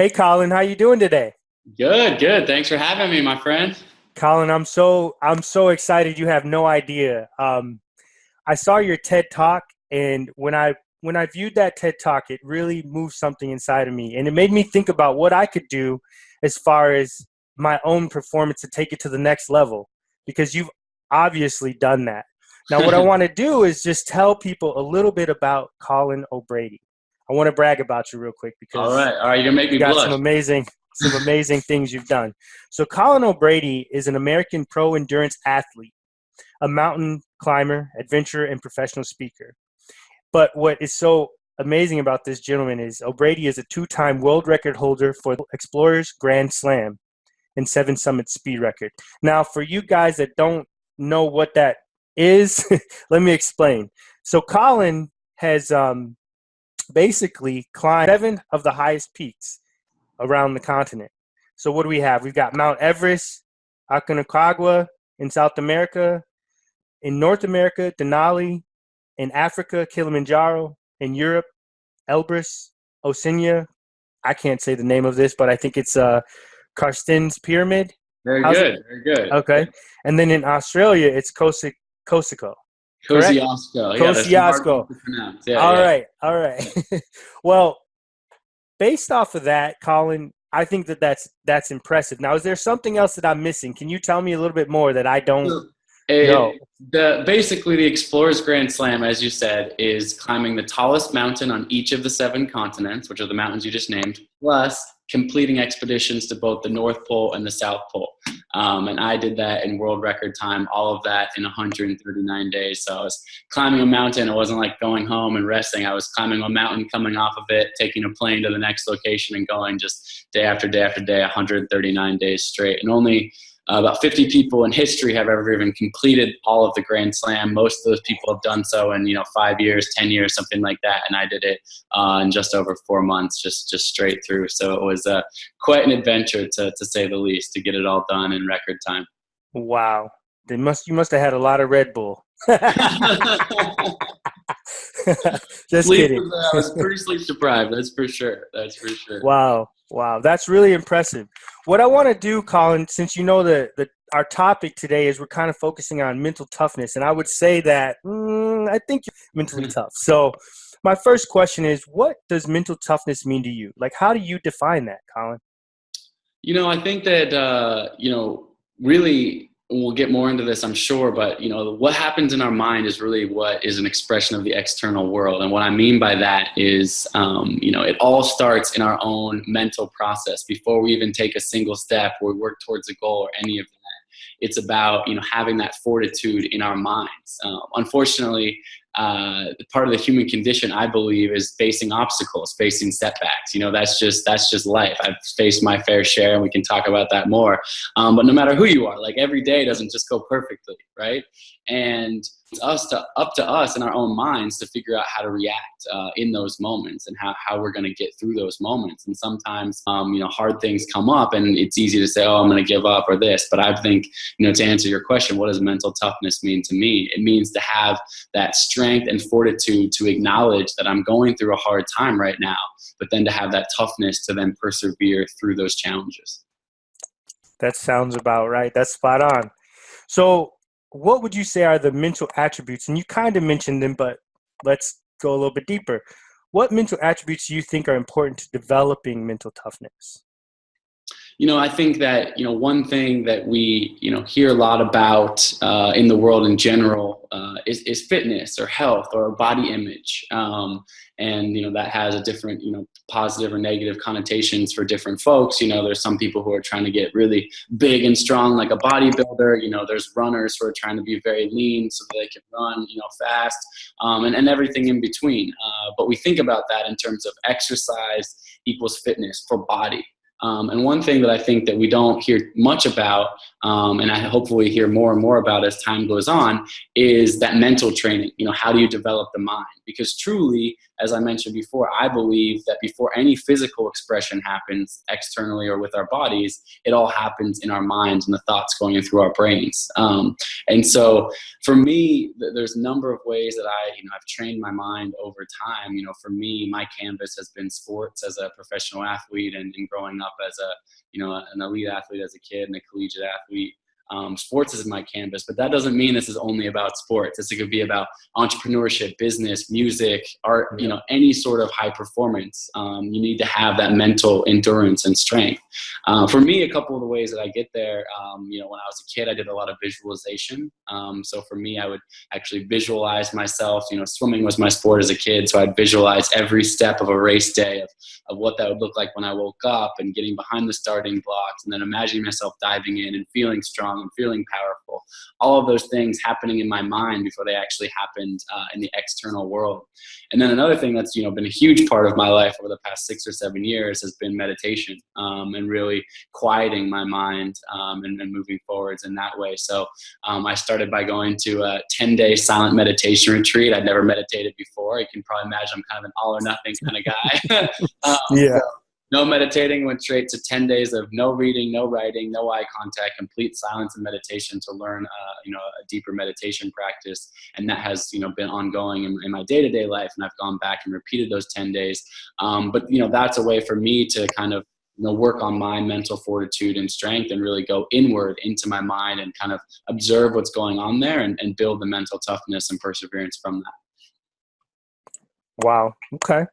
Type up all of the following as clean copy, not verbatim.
Hey Colin, how you doing today? Good, good. Thanks for having me, my friend. Colin, I'm so excited. You have no idea. I saw your TED Talk, and when I viewed that TED Talk, it really moved something inside of me, and it made me think about what I could do as far as my own performance to take it to the next level. Because you've obviously done that. Now, what I want to do is just tell people a little bit about Colin O'Brady. I want to brag about you real quick All because right, all right. You're gonna make you me got blush. some amazing things you've done. So Colin O'Brady is an American pro endurance athlete, a mountain climber, adventurer, and professional speaker. But what is so amazing about this gentleman is O'Brady is a two-time world record holder for the Explorers Grand Slam and Seven Summit Speed Record. Now, for you guys that don't know what that is, let me explain. So Colin has basically climbed seven of the highest peaks around the continent. So what do we have? We've got Mount Everest, Aconcagua in South America, in North America, Denali, in Africa, Kilimanjaro, in Europe, Elbrus, Oceania. I can't say the name of this, but I think it's Karsten's Pyramid. Very How's it? good, very good. Okay. And then in Australia, it's Kosiko, correct? Kosciuszko. Yeah, there's some hard ones Kosciuszko. to pronounce. Yeah, All yeah. right, all right. Well, based off of that, Colin, I think that's impressive. Now, is there something else that I'm missing? Can you tell me a little bit more that I don't So, know? basically the Explorers Grand Slam, as you said, is climbing the tallest mountain on each of the seven continents, which are the mountains you just named, plus completing expeditions to both the North Pole and the South Pole. And I did that in world record time, all of that in 139 days. So I was climbing a mountain. It wasn't like going home and resting. I was climbing a mountain, coming off of it, taking a plane to the next location and going just day after day after day, 139 days straight. And only about 50 people in history have ever even completed all of the Grand Slam. Most of those people have done so in 5 years, 10 years, something like that. And I did it in just over 4 months, just straight through. So it was quite an adventure to say the least, to get it all done in record time. Wow. You must have had a lot of Red Bull. Just Sleep kidding. was, I was pretty sleep deprived. That's for sure. That's for sure. Wow. Wow. That's really impressive. What I want to do, Colin, since you know the our topic today is we're kind of focusing on mental toughness, and I would say that I think you're mentally tough. So my first question is, what does mental toughness mean to you? Like, how do you define that, Colin? I think that, really, we'll get more into this, I'm sure, but, what happens in our mind is really what is an expression of the external world. And what I mean by that is, it all starts in our own mental process before we even take a single step or work towards a goal or any of that. It's about, having that fortitude in our minds. Unfortunately, part of the human condition, I believe, is facing obstacles, facing setbacks. That's just life. I've faced my fair share, and we can talk about that more. But no matter who you are, like, every day doesn't just go perfectly, right? And it's up to us in our own minds to figure out how to react in those moments, and how we're going to get through those moments. And sometimes, hard things come up, and it's easy to say, "Oh, I'm going to give up," or this. But I think, to answer your question, what does mental toughness mean to me? It means to have that strength and fortitude to acknowledge that I'm going through a hard time right now, but then to have that toughness to then persevere through those challenges. That sounds about right. That's spot on. So, what would you say are the mental attributes? And you kind of mentioned them, but let's go a little bit deeper. What mental attributes do you think are important to developing mental toughness? I think that, one thing that we, hear a lot about in the world in general is fitness or health or body image. And, that has a different, positive or negative connotations for different folks. There's some people who are trying to get really big and strong, like a bodybuilder. There's runners who are trying to be very lean so that they can run, fast, and everything in between. But we think about that in terms of exercise equals fitness for body. And one thing that I think that we don't hear much about, and I hopefully hear more and more about as time goes on, is that mental training. How do you develop the mind? Because truly, as I mentioned before, I believe that before any physical expression happens externally or with our bodies, it all happens in our minds and the thoughts going through our brains. And so for me, there's a number of ways that I've trained my mind over time. For me, my canvas has been sports as a professional athlete and growing up as an elite athlete as a kid and a collegiate athlete. Sports is my canvas, but that doesn't mean this is only about sports. This could be about entrepreneurship, business, music, art, any sort of high performance. You need to have that mental endurance and strength. For me, a couple of the ways that I get there, when I was a kid, I did a lot of visualization. So for me, I would actually visualize myself, swimming was my sport as a kid. So I'd visualize every step of a race day of what that would look like when I woke up and getting behind the starting blocks and then imagining myself diving in and feeling strong and feeling powerful. All of those things happening in my mind before they actually happened in the external world. And then another thing that's been a huge part of my life over the past 6 or 7 years has been meditation, and really quieting my mind and moving forwards in that way. So I started by going to a 10-day silent meditation retreat. I'd never meditated before. You can probably imagine I'm kind of an all or nothing kind of guy. Yeah. So no meditating, went straight to 10 days of no reading, no writing, no eye contact, complete silence and meditation to learn, a deeper meditation practice. And that has, been ongoing in my day-to-day life. And I've gone back and repeated those 10 days. But that's a way for me to kind of, work on my mental fortitude and strength and really go inward into my mind and kind of observe what's going on there and build the mental toughness and perseverance from that. Wow. Okay.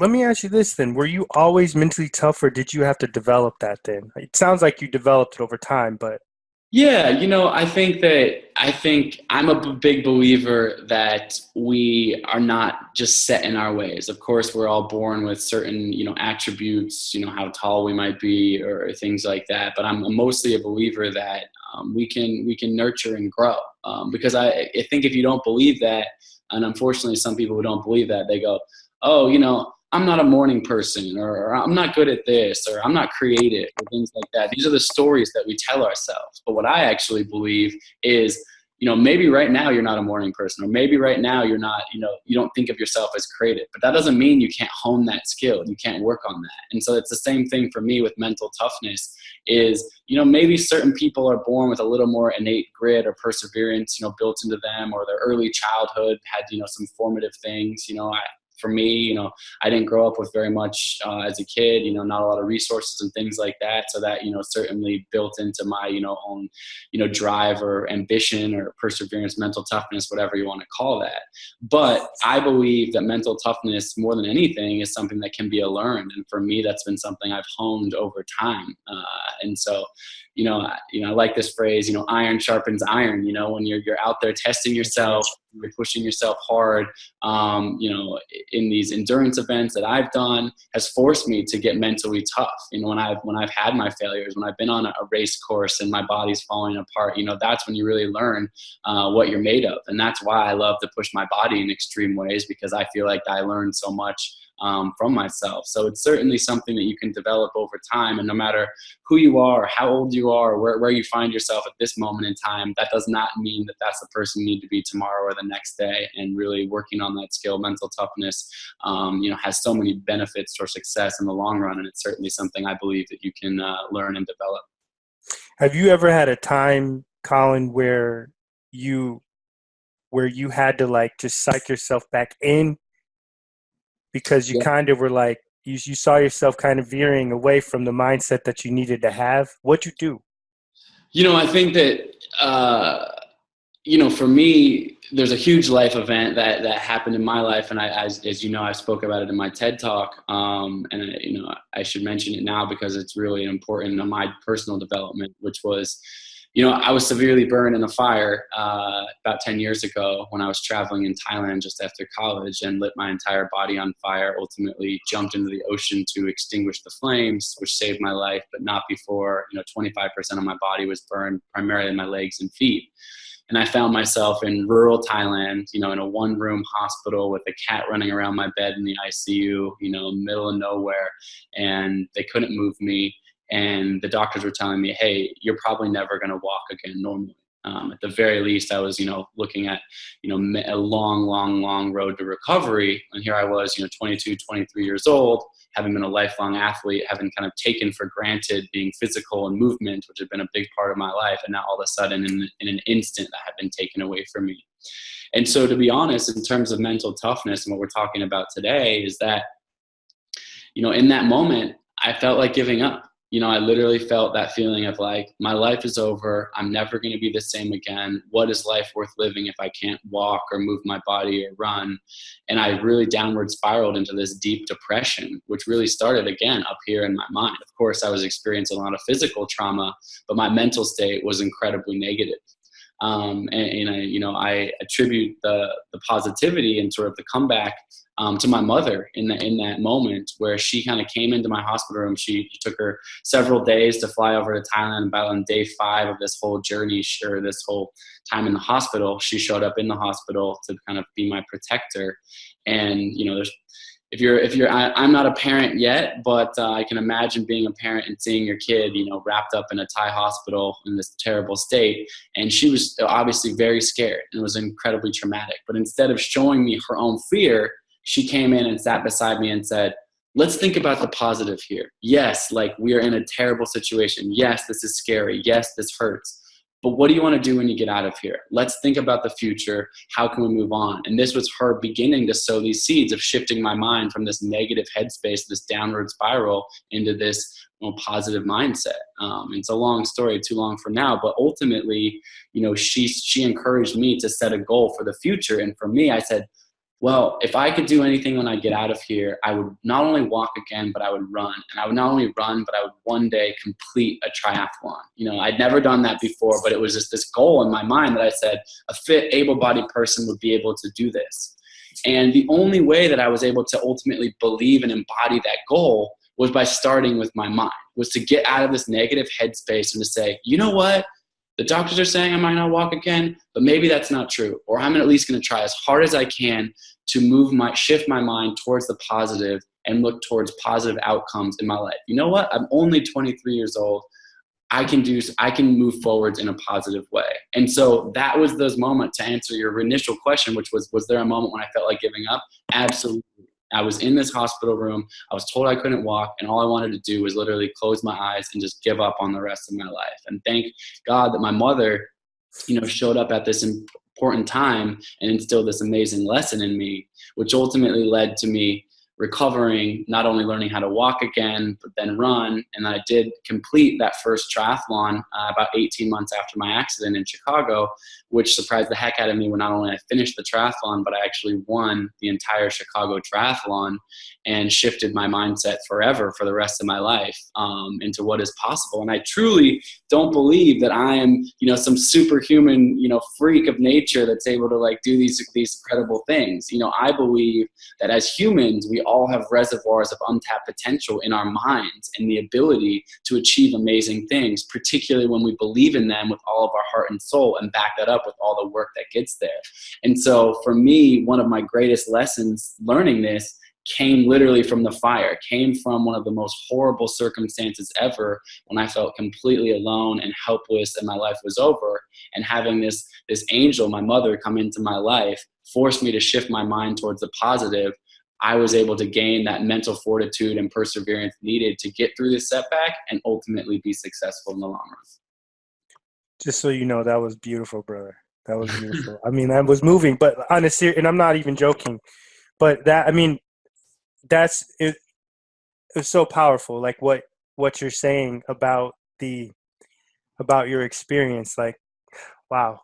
Let me ask you this then. Were you always mentally tough or did you have to develop that then? It sounds like you developed it over time, but. Yeah, I think I'm a big believer that we are not just set in our ways. Of course, we're all born with certain, attributes, how tall we might be or things like that. But I'm mostly a believer that we can nurture and grow. Because I think if you don't believe that, and unfortunately some people who don't believe that, they go, oh, I'm not a morning person, or I'm not good at this, or I'm not creative, or things like that. These are the stories that we tell ourselves. But what I actually believe is, maybe right now you're not a morning person, or maybe right now you're not, you don't think of yourself as creative, but that doesn't mean you can't hone that skill. You can't work on that. And so it's the same thing for me with mental toughness is, maybe certain people are born with a little more innate grit or perseverance, built into them, or their early childhood had, some formative things, for me, I didn't grow up with very much as a kid, not a lot of resources and things like that. So that, certainly built into my, own, drive or ambition or perseverance, mental toughness, whatever you want to call that. But I believe that mental toughness, more than anything, is something that can be learned. And for me, that's been something I've honed over time. And so, I like this phrase, iron sharpens iron, when you're out there testing yourself, you're pushing yourself hard, in these endurance events that I've done has forced me to get mentally tough. When I've had my failures, when I've been on a race course and my body's falling apart, that's when you really learn what you're made of. And that's why I love to push my body in extreme ways, because I feel like I learned so much from myself. So it's certainly something that you can develop over time. And no matter who you are, how old you are, where you find yourself at this moment in time, that does not mean that that's the person you need to be tomorrow or the next day. And really working on that skill, mental toughness, has so many benefits for success in the long run. And it's certainly something I believe that you can learn and develop. Have you ever had a time, Colin, where you had to just psych yourself back in because you kind of were like, you saw yourself kind of veering away from the mindset that you needed to have? What'd you do? I think that, for me, there's a huge life event that happened in my life. And as you know, I spoke about it in my TED talk. And I should mention it now because it's really important in my personal development, which was, I was severely burned in a fire about 10 years ago when I was traveling in Thailand just after college, and lit my entire body on fire, ultimately jumped into the ocean to extinguish the flames, which saved my life, but not before, 25% of my body was burned, primarily my legs and feet. And I found myself in rural Thailand, in a one-room hospital with a cat running around my bed in the ICU, middle of nowhere, and they couldn't move me. And the doctors were telling me, hey, you're probably never going to walk again normally. At the very least, I was, looking at, a long, long, long road to recovery. And here I was, 22, 23 years old, having been a lifelong athlete, having kind of taken for granted being physical and movement, which had been a big part of my life. And now all of a sudden, in an instant, that had been taken away from me. And so, to be honest, in terms of mental toughness and what we're talking about today, is that, in that moment, I felt like giving up. I literally felt that feeling of like, my life is over. I'm never going to be the same again. What is life worth living if I can't walk or move my body or run? And I really downward spiraled into this deep depression, which really started again up here in my mind. Of course, I was experiencing a lot of physical trauma, but my mental state was incredibly negative. I attribute the positivity and sort of the comeback to my mother in that moment, where she kind of came into my hospital room. She took her several days to fly over to Thailand. About on day 5 of this whole journey, or this whole time in the hospital, she showed up in the hospital to kind of be my protector. And I'm not a parent yet, but I can imagine being a parent and seeing your kid, wrapped up in a Thai hospital in this terrible state. And she was obviously very scared, and it was incredibly traumatic. But instead of showing me her own fear, she came in and sat beside me and said, let's think about the positive here. Yes, like, we are in a terrible situation. Yes, this is scary. Yes, this hurts. But what do you want to do when you get out of here? Let's think about the future. How can we move on? And this was her beginning to sow these seeds of shifting my mind from this negative headspace, this downward spiral, into this positive mindset. It's a long story, too long for now. But ultimately, she encouraged me to set a goal for the future. And for me, I said, well, if I could do anything when I get out of here, I would not only walk again, but I would run. And I would not only run, but I would one day complete a triathlon. I'd never done that before, but it was just this goal in my mind that I said a fit, able-bodied person would be able to do this. And the only way that I was able to ultimately believe and embody that goal was by starting with my mind, was to get out of this negative headspace and to say, you know what? The doctors are saying I might not walk again, but maybe that's not true. Or I'm at least going to try as hard as I can to shift my mind towards the positive and look towards positive outcomes in my life. You know what? I'm only 23 years old. I can move forwards in a positive way. And so that was those moments, to answer your initial question, which was there a moment when I felt like giving up? Absolutely. I was in this hospital room. I was told I couldn't walk, and all I wanted to do was literally close my eyes and just give up on the rest of my life. And thank God that my mother, showed up at this important time and instilled this amazing lesson in me, which ultimately led to me recovering, not only learning how to walk again, but then run. And I did complete that first triathlon about 18 months after my accident in Chicago, which surprised the heck out of me when not only I finished the triathlon, but I actually won the entire Chicago triathlon and shifted my mindset forever for the rest of my life into what is possible. And I truly don't believe that I am, some superhuman, freak of nature that's able to do these incredible things. I believe that as humans, we all have reservoirs of untapped potential in our minds and the ability to achieve amazing things, particularly when we believe in them with all of our heart and soul and back that up with all the work that gets there. And so for me, one of my greatest lessons learning this came literally from the fire, came from one of the most horrible circumstances ever, when I felt completely alone and helpless and my life was over. And having this angel, my mother, come into my life, forced me to shift my mind towards the positive. I was able to gain that mental fortitude and perseverance needed to get through this setback and ultimately be successful in the long run. Just so you know, that was beautiful, brother. That was beautiful. I mean, that was moving, but on a serious, and I'm not even joking, but that's it. It was so powerful. Like what you're saying about your experience. Like, wow.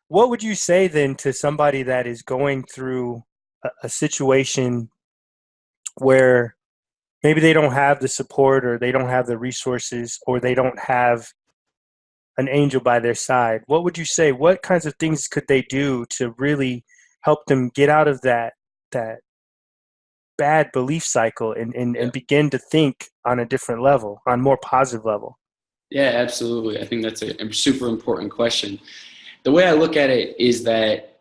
What would you say then to somebody that is going through a situation where maybe they don't have the support, or they don't have the resources, or they don't have an angel by their side? What would you say? What kinds of things could they do to really help them get out of that bad belief cycle and begin to think on a different level, on a more positive level? Yeah, absolutely. I think that's a super important question. The way I look at it is that,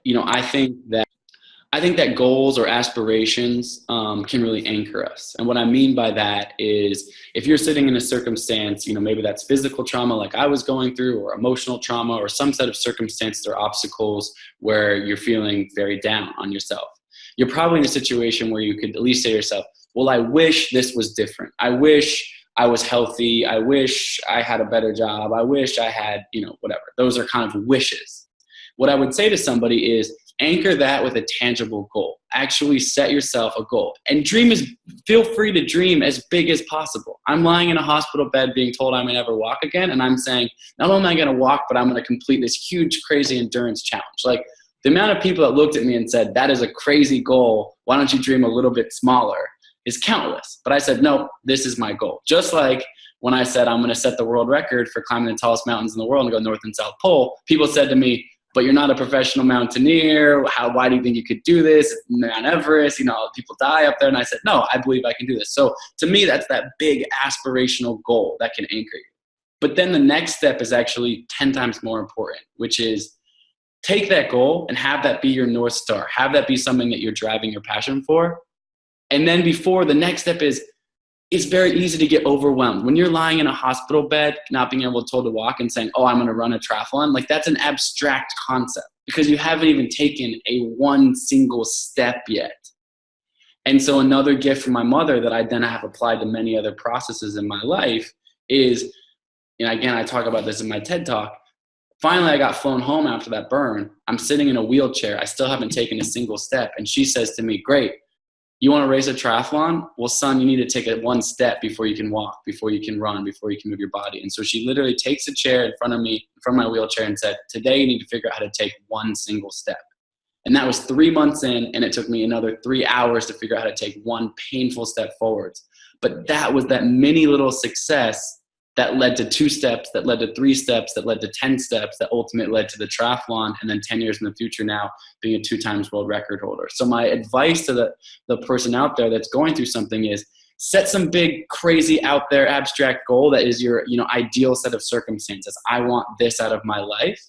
I think that goals or aspirations can really anchor us. And what I mean by that is if you're sitting in a circumstance, maybe that's physical trauma like I was going through, or emotional trauma, or some set of circumstances or obstacles where you're feeling very down on yourself. You're probably in a situation where you could at least say to yourself, well, I wish this was different. I wish I was healthy. I wish I had a better job. I wish I had, whatever. Those are kind of wishes. What I would say to somebody is anchor that with a tangible goal. Actually set yourself a goal, and feel free to dream as big as possible. I'm lying in a hospital bed being told I may never walk again. And I'm saying, not only am I going to walk, but I'm going to complete this huge, crazy endurance challenge. Like, the amount of people that looked at me and said, that is a crazy goal. Why don't you dream a little bit smaller? Is countless. But I said, no, this is my goal. Just like when I said I'm going to set the world record for climbing the tallest mountains in the world and go North and South Pole, people said to me, but you're not a professional mountaineer. Why do you think you could do this? Mount Everest, people die up there. And I said, no, I believe I can do this. So to me, that's that big aspirational goal that can anchor you. But then the next step is actually 10 times more important, which is take that goal and have that be your North Star. Have that be something that you're driving your passion for. And then the next step is, it's very easy to get overwhelmed. When you're lying in a hospital bed, not being able to walk and saying, oh, I'm going to run a triathlon, like that's an abstract concept because you haven't even taken one single step yet. And so another gift from my mother that I then have applied to many other processes in my life is, again, I talk about this in my TED Talk. Finally, I got flown home after that burn. I'm sitting in a wheelchair. I still haven't taken a single step. And she says to me, great. You want to race a triathlon? Well, son, you need to take it one step before you can walk, before you can run, before you can move your body. And so she literally takes a chair in front of me, from my wheelchair, and said, today you need to figure out how to take one single step. And that was 3 months in, and it took me another 3 hours to figure out how to take one painful step forwards. But that was that mini little success that led to 2 steps, that led to 3 steps, that led to 10 steps, that ultimately led to the triathlon, and then 10 years in the future now being a 2 times world record holder. So my advice to the person out there that's going through something is set some big, crazy, out there, abstract goal that is your ideal set of circumstances. I want this out of my life.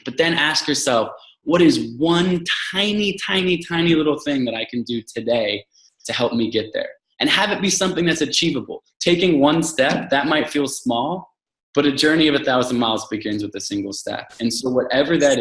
But then ask yourself, what is one tiny, tiny, tiny little thing that I can do today to help me get there? And have it be something that's achievable. Taking one step, that might feel small, but a journey of 1,000 miles begins with a single step. And so whatever that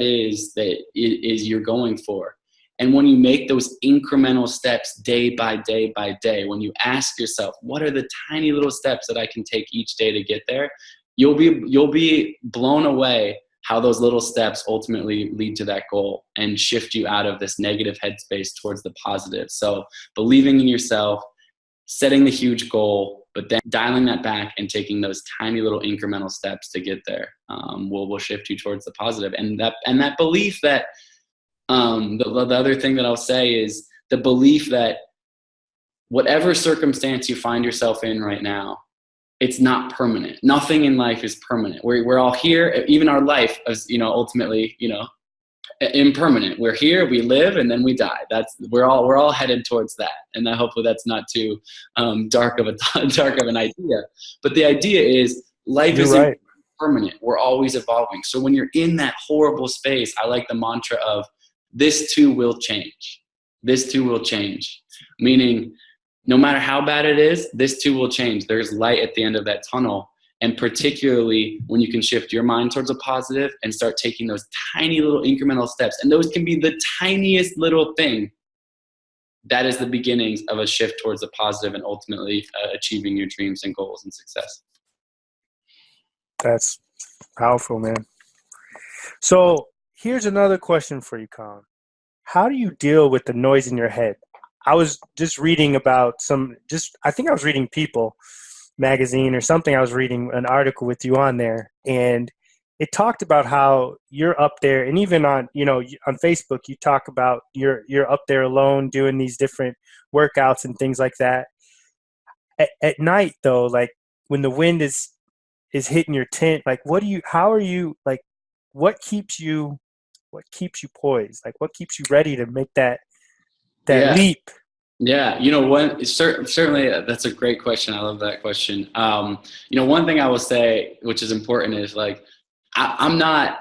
is you're going for. And when you make those incremental steps day by day by day, when you ask yourself, what are the tiny little steps that I can take each day to get there? You'll be blown away how those little steps ultimately lead to that goal and shift you out of this negative headspace towards the positive. So believing in yourself, setting the huge goal, but then dialing that back and taking those tiny little incremental steps to get there will shift you towards the positive. And that belief that the other thing that I'll say is the belief that whatever circumstance you find yourself in right now, it's not permanent. Nothing in life is permanent. We're all here. Even our life is, ultimately, impermanent. We're here, we live, and then we die. We're all headed towards that. And hopefully that's not too dark of an idea. But the idea is life isn't permanent. We're always evolving. So when you're in that horrible space, I like the mantra of this too will change. This too will change. Meaning, no matter how bad it is, this too will change. There's light at the end of that tunnel. And particularly when you can shift your mind towards a positive and start taking those tiny little incremental steps. And those can be the tiniest little thing. That is the beginnings of a shift towards the positive and ultimately achieving your dreams and goals and success. That's powerful, man. So here's another question for you, Colin. How do you deal with the noise in your head? I was just reading about I think I was reading People magazine or something. I was reading an article with you on there, and it talked about how you're up there, and even on Facebook, you talk about you're up there alone doing these different workouts and things like that. At night though, like when the wind is hitting your tent, like what keeps you poised? Like what keeps you ready to make that leap? Yeah, certainly that's a great question. I love that question. One thing I will say, which is important, is like I'm not,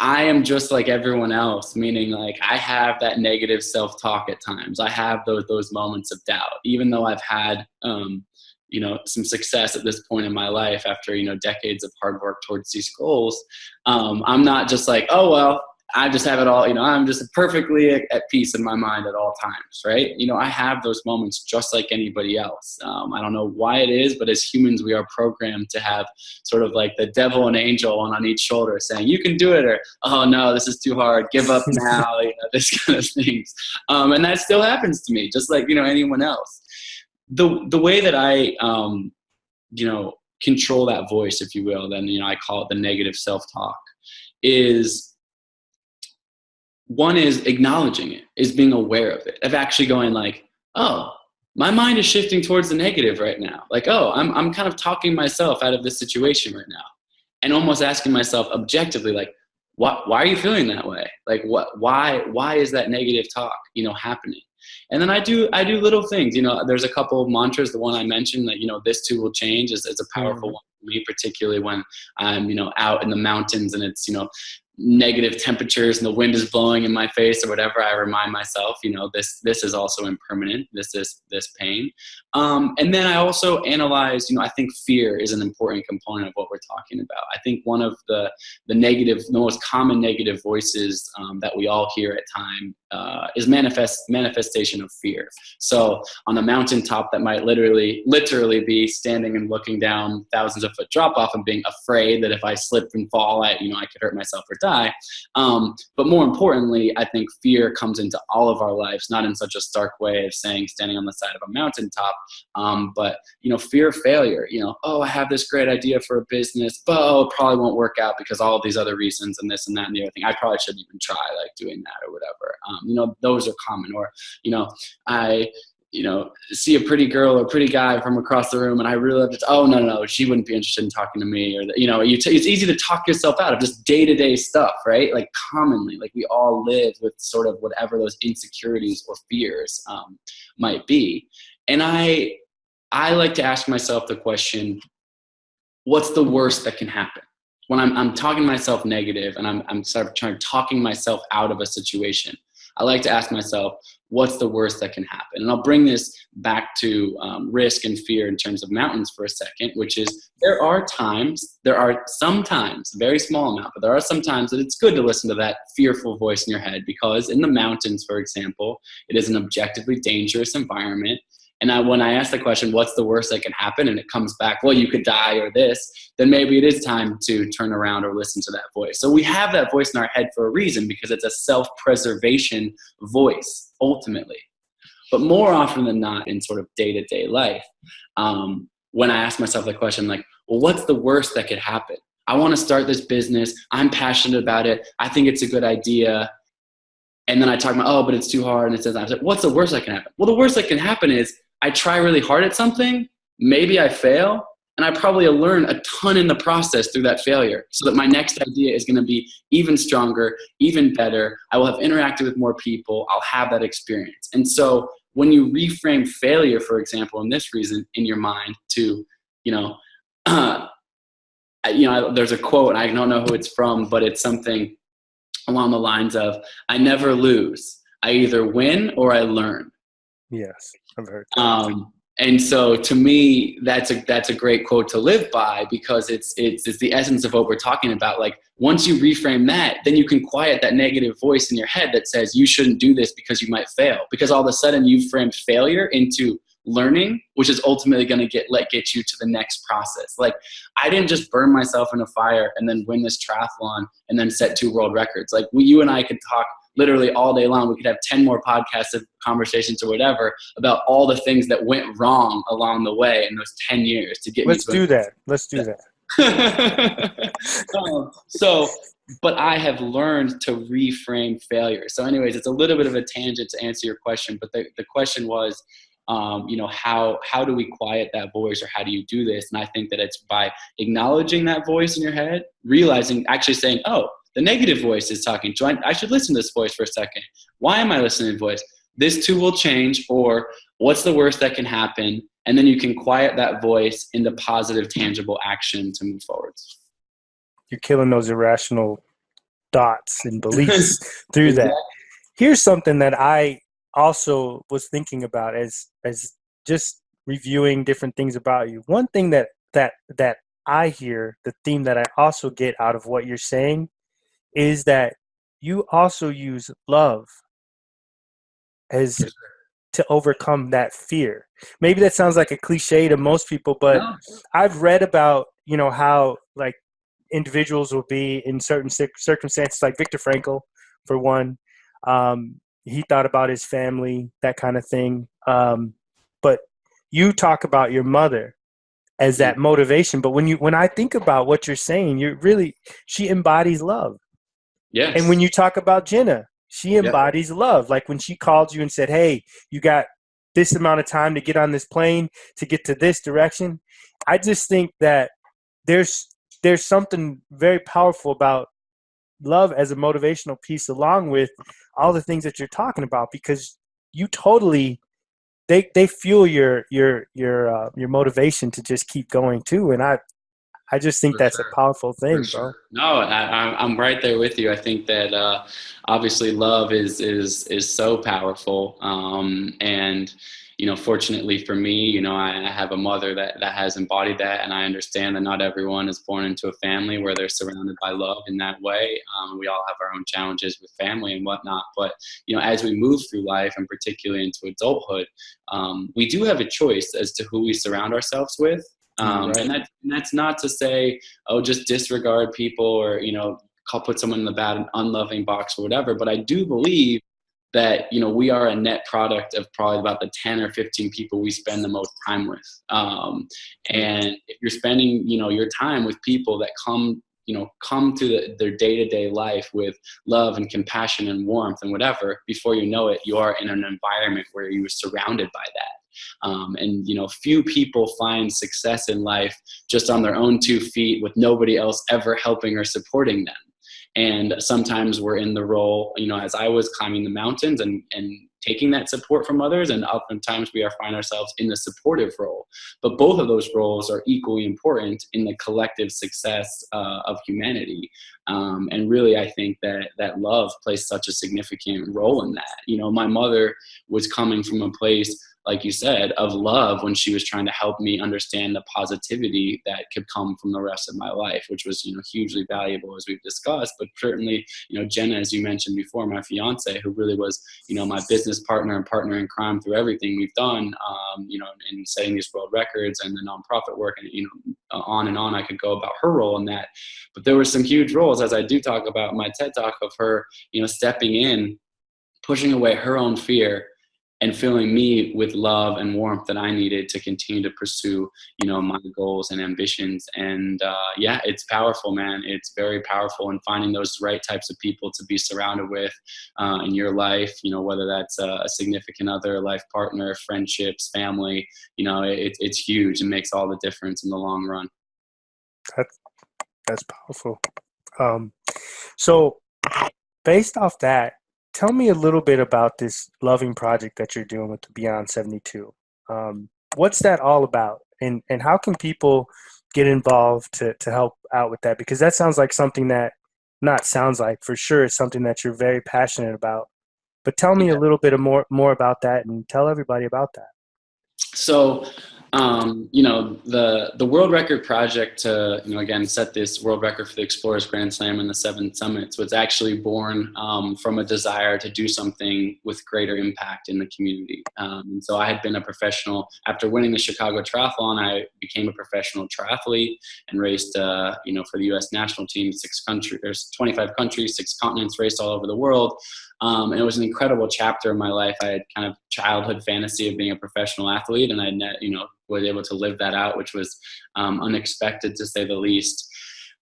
I am just like everyone else, meaning like I have that negative self-talk at times. I have those moments of doubt, even though I've had, some success at this point in my life after, decades of hard work towards these goals. I'm not just like, oh, well, I just have it all, I'm just perfectly at peace in my mind at all times, right? I have those moments just like anybody else. I don't know why it is, but as humans, we are programmed to have sort of like the devil and angel one on each shoulder saying, you can do it, or, oh no, this is too hard, give up now, this kind of things. And that still happens to me, just like, anyone else. The way that I, control that voice, if you will, then, I call it the negative self-talk, is one is acknowledging it, is being aware of it, of actually going like, oh, my mind is shifting towards the negative right now. Like, oh, I'm kind of talking myself out of this situation right now, and almost asking myself objectively, like, why are you feeling that way? Like, why is that negative talk, happening? And then I do little things, there's a couple of mantras. The one I mentioned that, this too will change is a powerful one for me, particularly when I'm, out in the mountains and it's, negative temperatures and the wind is blowing in my face or whatever. I remind myself, this is also impermanent. This pain. And then I also analyze, I think fear is an important component of what we're talking about. I think one of the most common negative voices that we all hear at time is manifestation of fear. So on the mountaintop, that might literally be standing and looking down thousands of foot drop off and being afraid that if I slip and fall, I could hurt myself or die. But more importantly, I think fear comes into all of our lives, not in such a stark way of saying standing on the side of a mountaintop, but fear of failure. Oh, I have this great idea for a business, but it probably won't work out because all of these other reasons and this and that and the other thing. I probably shouldn't even try like doing that or whatever. Those are common. Or I see a pretty girl or a pretty guy from across the room and I really love it. Oh, no, she wouldn't be interested in talking to me. Or, it's easy to talk yourself out of just day-to-day stuff, right? Like commonly, like we all live with sort of whatever those insecurities or fears might be. And I like to ask myself the question, what's the worst that can happen? When I'm talking myself negative and I'm sort of talking myself out of a situation, I like to ask myself, what's the worst that can happen? And I'll bring this back to risk and fear in terms of mountains for a second, which is there are sometimes, very small amount, but there are some times that it's good to listen to that fearful voice in your head, because in the mountains, for example, it is an objectively dangerous environment. And when I ask the question, what's the worst that can happen? And it comes back, well, you could die or this, then maybe it is time to turn around or listen to that voice. So we have that voice in our head for a reason, because it's a self-preservation voice, ultimately. But more often than not in sort of day-to-day life, when I ask myself the question, like, well, what's the worst that could happen? I want to start this business. I'm passionate about it. I think it's a good idea. And then I talk about, oh, but it's too hard. And it says, I said, what's the worst that can happen? Well, the worst that can happen is I try really hard at something, maybe I fail, and I probably learn a ton in the process through that failure, so that my next idea is going to be even stronger, even better. I will have interacted with more people. I'll have that experience. And so when you reframe failure, for example, in this reason in your mind to, there's a quote, and I don't know who it's from, but it's something along the lines of, I never lose. I either win or I learn. Yes, I've heard that. And so to me, that's a great quote to live by, because it's the essence of what we're talking about. Like, once you reframe that, then you can quiet that negative voice in your head that says you shouldn't do this because you might fail, because all of a sudden you've framed failure into learning, which is ultimately going to get you to the next process. Like, I didn't just burn myself in a fire and then win this triathlon and then set 2 world records. Like, you and I could talk literally all day long. We could have 10 more podcasts of conversations or whatever about all the things that went wrong along the way in those 10 years to get Let's do that. But I have learned to reframe failure. So anyways, it's a little bit of a tangent to answer your question, but the question was, how do we quiet that voice, or how do you do this? And I think that it's by acknowledging that voice in your head, realizing, actually saying, oh, the negative voice is talking. I should listen to this voice for a second. Why am I listening to the voice? This too will change, or what's the worst that can happen? And then you can quiet that voice into positive, tangible action to move forwards. you're killing those irrational thoughts and beliefs through that. Exactly. Here's something that I also was thinking about as just reviewing different things about you. One thing that I hear, the theme that I also get out of what you're saying, is that you also use love as to overcome that fear. Maybe that sounds like a cliche to most people, but No. I've read about, how like individuals will be in certain circumstances, like Viktor Frankl, for one. He thought about his family, that kind of thing. But you talk about your mother as that motivation. But when I think about what you're saying, she embodies love. And when Yes. you talk about Jenna, she Yep. embodies love. Like when she called you and said, "Hey, you got this amount of time to get on this plane to get to this direction." I just think that there's something very powerful about love as a motivational piece, along with all the things that you're talking about, because you totally they fuel your motivation to just keep going too. And I just think For that's a sure. powerful For thing, bro. sure. No, I'm right there with you. I think that obviously love is so powerful, and fortunately for me, I have a mother that has embodied that, and I understand that not everyone is born into a family where they're surrounded by love in that way. We all have our own challenges with family and whatnot, but as we move through life, and particularly into adulthood, we do have a choice as to who we surround ourselves with. Right. And that's not to say, oh, just disregard people, or put someone in the bad and unloving box or whatever. But I do believe that we are a net product of probably about the 10 or 15 people we spend the most time with. And if you're spending your time with people that come to their day-to-day life with love and compassion and warmth and whatever, before you know it, you are in an environment where you are surrounded by that. And few people find success in life just on their own 2 feet with nobody else ever helping or supporting them. And sometimes we're in the role, as I was climbing the mountains and taking that support from others, and oftentimes we find ourselves in the supportive role. But both of those roles are equally important in the collective success of humanity. And really, I think that love plays such a significant role in that. My mother was coming from a place, like you said, of love when she was trying to help me understand the positivity that could come from the rest of my life, which was, hugely valuable, as we've discussed. But certainly, Jenna, as you mentioned before, my fiance, who really was, my business partner and partner in crime through everything we've done, in setting these world records and the nonprofit work, and, on and on I could go about her role in that. But there were some huge roles, as I do talk about in my TED Talk, of her, stepping in, pushing away her own fear, and filling me with love and warmth that I needed to continue to pursue, my goals and ambitions. And yeah, it's powerful, man. It's very powerful. And finding those right types of people to be surrounded with in your life, whether that's a significant other, life partner, friendships, family, it's huge. It makes all the difference in the long run. That's powerful. So based off that, tell me a little bit about this loving project that you're doing with the Beyond 72. What's that all about? And how can people get involved to help out with that? Because that sounds like something that, not sounds like, for sure, it's something that you're very passionate about. But tell me a little bit more about that, and tell everybody about that. So, the world record project to, again, set this world record for the Explorers Grand Slam and the 7 summits was actually born from a desire to do something with greater impact in the community. And so I had been a professional, after winning the Chicago Triathlon, I became a professional triathlete and raced, for the U.S. national team, 6 countries, there's 25 countries, 6 continents, raced all over the world. And it was an incredible chapter in my life. I had kind of childhood fantasy of being a professional athlete, and I, was able to live that out, which was unexpected, to say the least.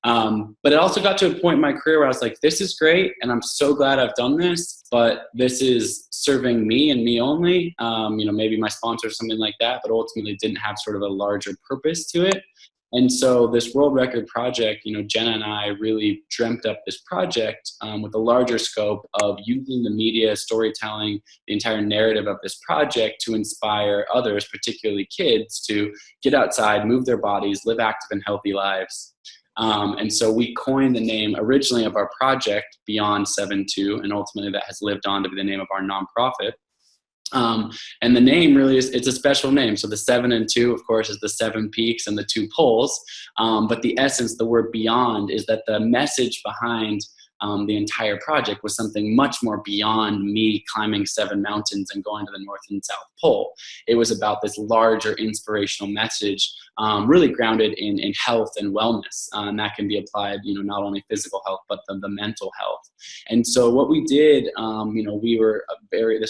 But it also got to a point in my career where I was like, this is great, and I'm so glad I've done this, but this is serving me and me only. Maybe my sponsor or something like that, but ultimately didn't have sort of a larger purpose to it. And so this world record project, Jenna and I really dreamt up this project with a larger scope of using the media, storytelling, the entire narrative of this project to inspire others, particularly kids, to get outside, move their bodies, live active and healthy lives. And so we coined the name originally of our project Beyond 7-2, and ultimately that has lived on to be the name of our nonprofit. And the name really it's a special name. So the 7 and 2, of course, is the 7 peaks and the 2 poles. But the essence, the word beyond, is that the message behind the entire project was something much more beyond me climbing 7 mountains and going to the North and South Pole. It was about this larger inspirational message, really grounded in health and wellness. And that can be applied, not only physical health, but the mental health. And so what we did, this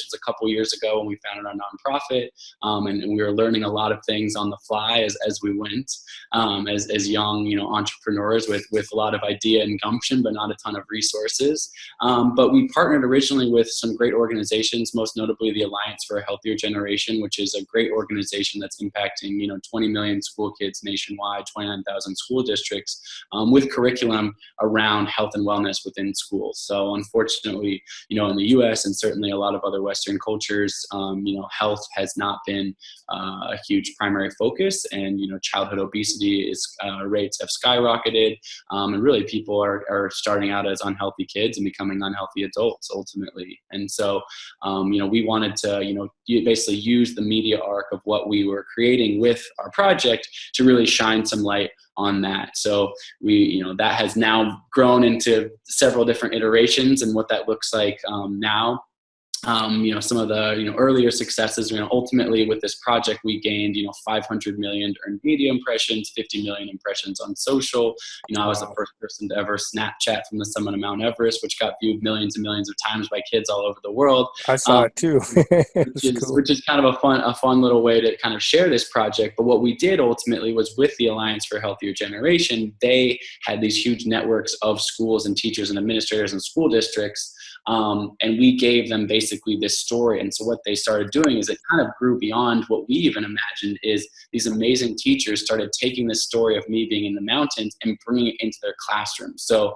was a couple years ago when we founded our nonprofit, and we were learning a lot of things on the fly as we went, as young, entrepreneurs with a lot of idea and gumption, but not a ton of resources. But we partnered originally with some great organizations, most notably the Alliance for a Healthier Generation, which is a great organization that's impacting, 20 million school kids nationwide, 29,000 school districts, with curriculum around health and wellness within schools. So unfortunately, in the US and certainly a lot of other Western cultures, health has not been a huge primary focus, and, childhood obesity rates have skyrocketed, and really people are starting out as unhealthy kids and becoming unhealthy adults ultimately. And so, we wanted to, basically use the media arc of what we were creating with our project to really shine some light on that. So that has now grown into several different iterations, and what that looks like now. Some of the earlier successes. Ultimately with this project, we gained 500 million earned media impressions, 50 million impressions on social. I was the first person to ever Snapchat from the summit of Mount Everest, which got viewed millions and millions of times by kids all over the world. I saw it too. which is kind of a fun little way to kind of share this project. But what we did ultimately was, with the Alliance for a Healthier Generation, they had these huge networks of schools and teachers and administrators and school districts. And we gave them basically this story. And so what they started doing is it kind of grew beyond what we even imagined. Is these amazing teachers started taking this story of me being in the mountains and bringing it into their classrooms. So,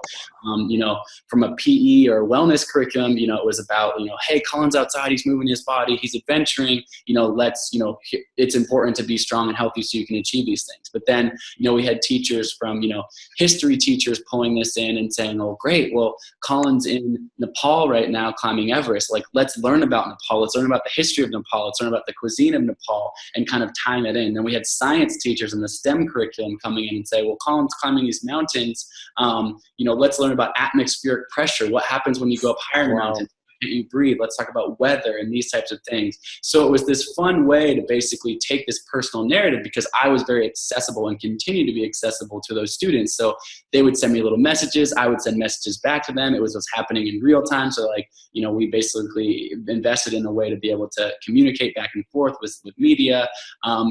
from a PE or wellness curriculum, it was about, hey, Colin's outside, he's moving his body, he's adventuring, it's important to be strong and healthy so you can achieve these things. But then, we had teachers from, history teachers pulling this in and saying, oh, great, well, Colin's in Nepal right now climbing Everest. Like, let's learn about Nepal. Let's learn about the history of Nepal. Let's learn about the cuisine of Nepal, and kind of tying it in. Then we had science teachers in the STEM curriculum coming in and say, well, Colin's climbing these mountains. Let's learn about atmospheric pressure. What happens when you go up higher in the mountains? Can't you breathe? Let's talk about weather and these types of things. So it was this fun way to basically take this personal narrative, because I was very accessible and continue to be accessible to those students. So they would send me little messages. I would send messages back to them. It was what's happening in real time. So we basically invested in a way to be able to communicate back and forth with media,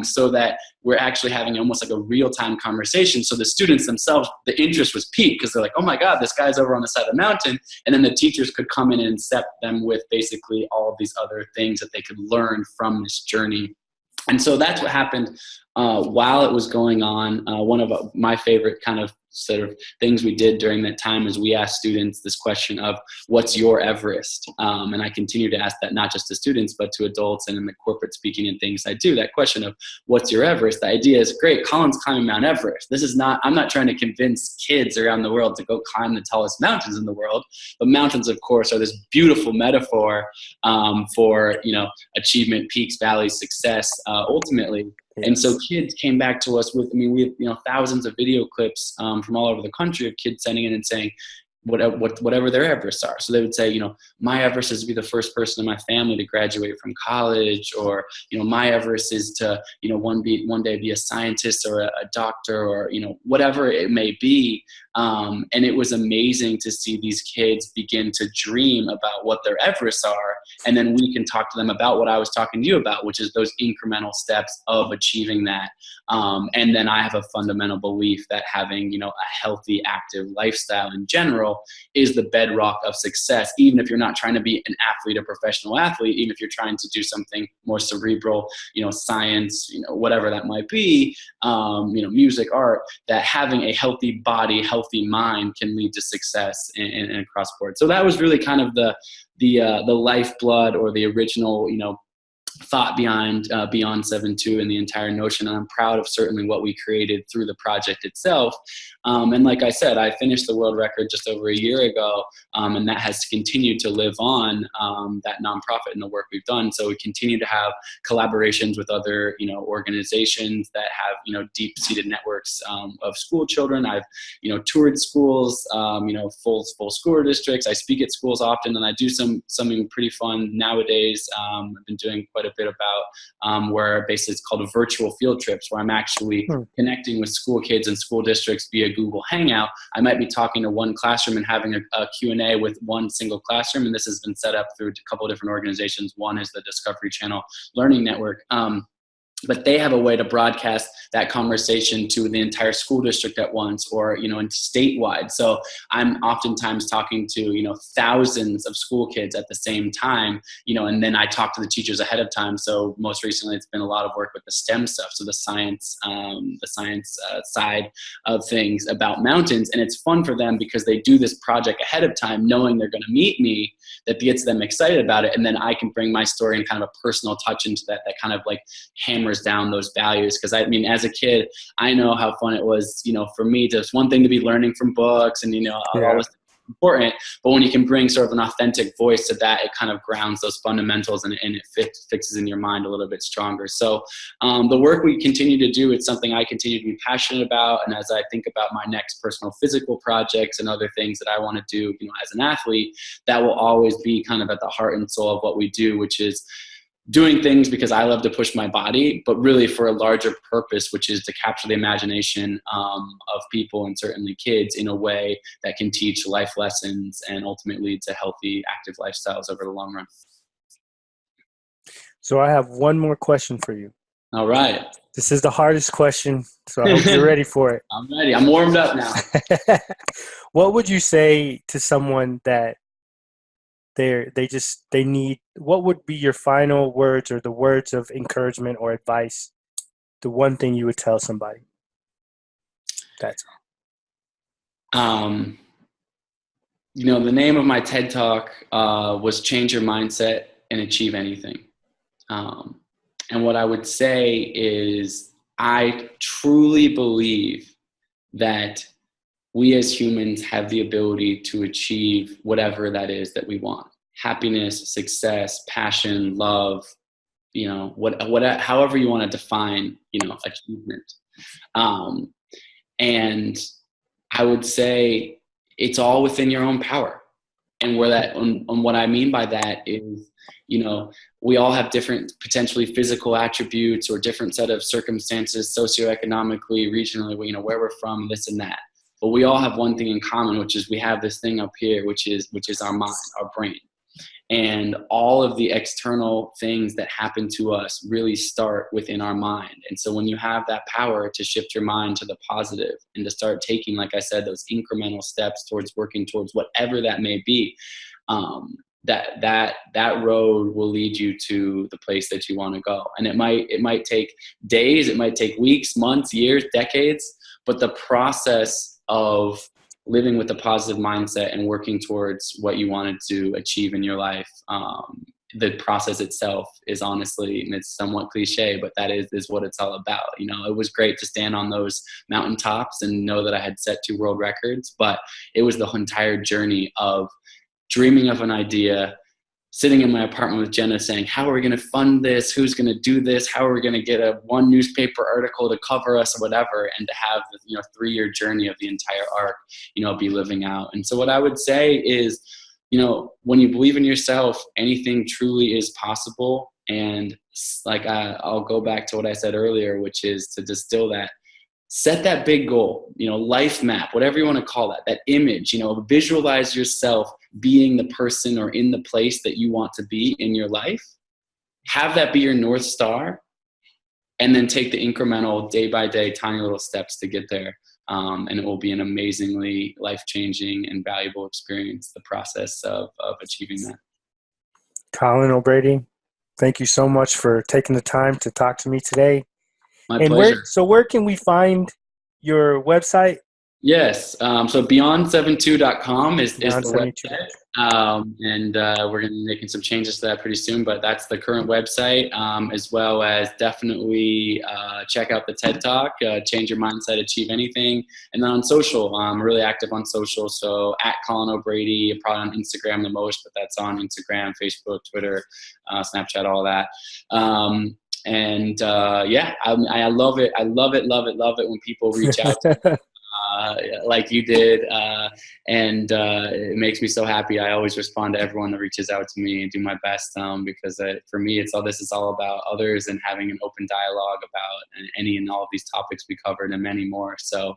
so that we're actually having almost like a real-time conversation. So the students themselves, the interest was piqued, because they're like, oh my God, this guy's over on the side of the mountain. And then the teachers could come in and accept them with basically all of these other things that they could learn from this journey. And so that's what happened while it was going on. One of my favorite kind of sort of things we did during that time is we asked students this question of, what's your Everest? And I continue to ask that, not just to students, but to adults and in the corporate speaking and things I do. That question of, what's your Everest? The idea is, great, Colin's climbing Mount Everest. I'm not trying to convince kids around the world to go climb the tallest mountains in the world. But mountains, of course, are this beautiful metaphor for, achievement, peaks, valleys, success, ultimately. Yes. And so kids came back to us with, we have thousands of video clips from all over the country of kids sending in and saying whatever their Everests are. So they would say, my Everest is to be the first person in my family to graduate from college, or, my Everest is to, one day be a scientist or a doctor, or, whatever it may be. And it was amazing to see these kids begin to dream about what their Everests are. And then we can talk to them about what I was talking to you about, which is those incremental steps of achieving that. And then I have a fundamental belief that having, a healthy, active lifestyle in general is the bedrock of success, even if you're not trying to be an athlete, a professional athlete, even if you're trying to do something more cerebral, science, whatever that might be, music, art, that having a healthy body, healthy mind can lead to success and across board. So that was really kind of the lifeblood, or the original, thought behind Beyond 7-2 and the entire notion. And I'm proud of certainly what we created through the project itself. And like I said, I finished the world record just over a year ago, and that has continued to live on, that nonprofit and the work we've done. So we continue to have collaborations with other, organizations that have, deep-seated networks of school children. I've, toured schools, full school districts. I speak at schools often, and I do something pretty fun nowadays. I've been doing quite a bit about where basically it's called a virtual field trips, where I'm actually connecting with school kids and school districts via Google Hangout. I might be talking to one classroom and having a Q&A with one single classroom, and this has been set up through a couple of different organizations. One is the Discovery Channel Learning Network. But they have a way to broadcast that conversation to the entire school district at once, or, and statewide. So I'm oftentimes talking to, thousands of school kids at the same time, and then I talk to the teachers ahead of time. So most recently it's been a lot of work with the STEM stuff. So the science side of things about mountains. And it's fun for them because they do this project ahead of time, knowing they're going to meet me, that gets them excited about it. And then I can bring my story and kind of a personal touch into that kind of like hammers down those values. Because I mean, as a kid, I know how fun it was, for me. It's one thing to be learning from books and, all this important, but when you can bring sort of an authentic voice to that, it kind of grounds those fundamentals and it fixes in your mind a little bit stronger. So the work we continue to do, it's something I continue to be passionate about. And as I think about my next personal physical projects and other things that I want to do, as an athlete, that will always be kind of at the heart and soul of what we do, which is doing things because I love to push my body, but really for a larger purpose, which is to capture the imagination of people and certainly kids in a way that can teach life lessons and ultimately lead to healthy, active lifestyles over the long run. So I have one more question for you. All right. This is the hardest question, so I hope you're ready for it. I'm ready. I'm warmed up now. What would you say to someone that they need? What would be your final words or the words of encouragement or advice? The one thing you would tell somebody. That's all. The name of my TED Talk was Change Your Mindset and Achieve Anything. And what I would say is I truly believe that we as humans have the ability to achieve whatever that is that we want. Happiness, success, passion, love, however you want to define, achievement. And I would say it's all within your own power. And what I mean by that is, we all have different potentially physical attributes or different set of circumstances, socioeconomically, regionally, where we're from, this and that. But we all have one thing in common, which is we have this thing up here, which is our mind, our brain. And all of the external things that happen to us really start within our mind. And so when you have that power to shift your mind to the positive and to start taking, like I said, those incremental steps towards working towards whatever that may be, that road will lead you to the place that you want to go. And it might take days, it might take weeks, months, years, decades, but the process of living with a positive mindset and working towards what you wanted to achieve in your life, the process itself is honestly, and it's somewhat cliche, but that is what it's all about. It was great to stand on those mountaintops and know that I had set 2 world records, but it was the entire journey of dreaming of an idea, sitting in my apartment with Jenna saying, how are we going to fund this? Who's going to do this? How are we going to get one newspaper article to cover us or whatever? And to have the 3-year journey of the entire arc, be living out. And so what I would say is, when you believe in yourself, anything truly is possible. And like, I'll go back to what I said earlier, which is to distill that. Set that big goal, life map, whatever you want to call that image, visualize yourself being the person or in the place that you want to be in your life. Have that be your North Star, and then take the incremental day by day, tiny little steps to get there. And it will be an amazingly life-changing and valuable experience, the process of achieving that. Colin O'Brady, thank you so much for taking the time to talk to me today. My pleasure. Where can we find your website Yes. So beyond72.com is the Beyond 72. website. And we're going to be making some changes to that pretty soon, but that's the current website, as well as definitely check out the TED Talk, Change Your Mindset, Achieve Anything. And then on social, I'm really active on social. So at Colin O'Brady, probably on Instagram the most, but that's on Instagram, Facebook, Twitter, Snapchat, all that. Yeah, I love it. I love it when people reach out to me, like you did, and it makes me so happy. I always respond to everyone that reaches out to me and do my best, because for me, this is all about others and having an open dialogue about any and all of these topics we covered and many more. So,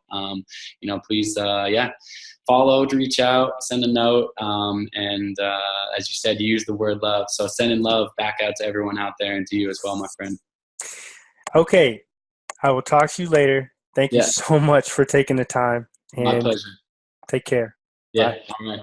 please, follow, to reach out, send a note, and as you said, use the word love. So sending love back out to everyone out there and to you as well, my friend. Okay. I will talk to you later. Thank you Yeah. so much for taking the time. My And pleasure. take care. Yeah. Bye. All right.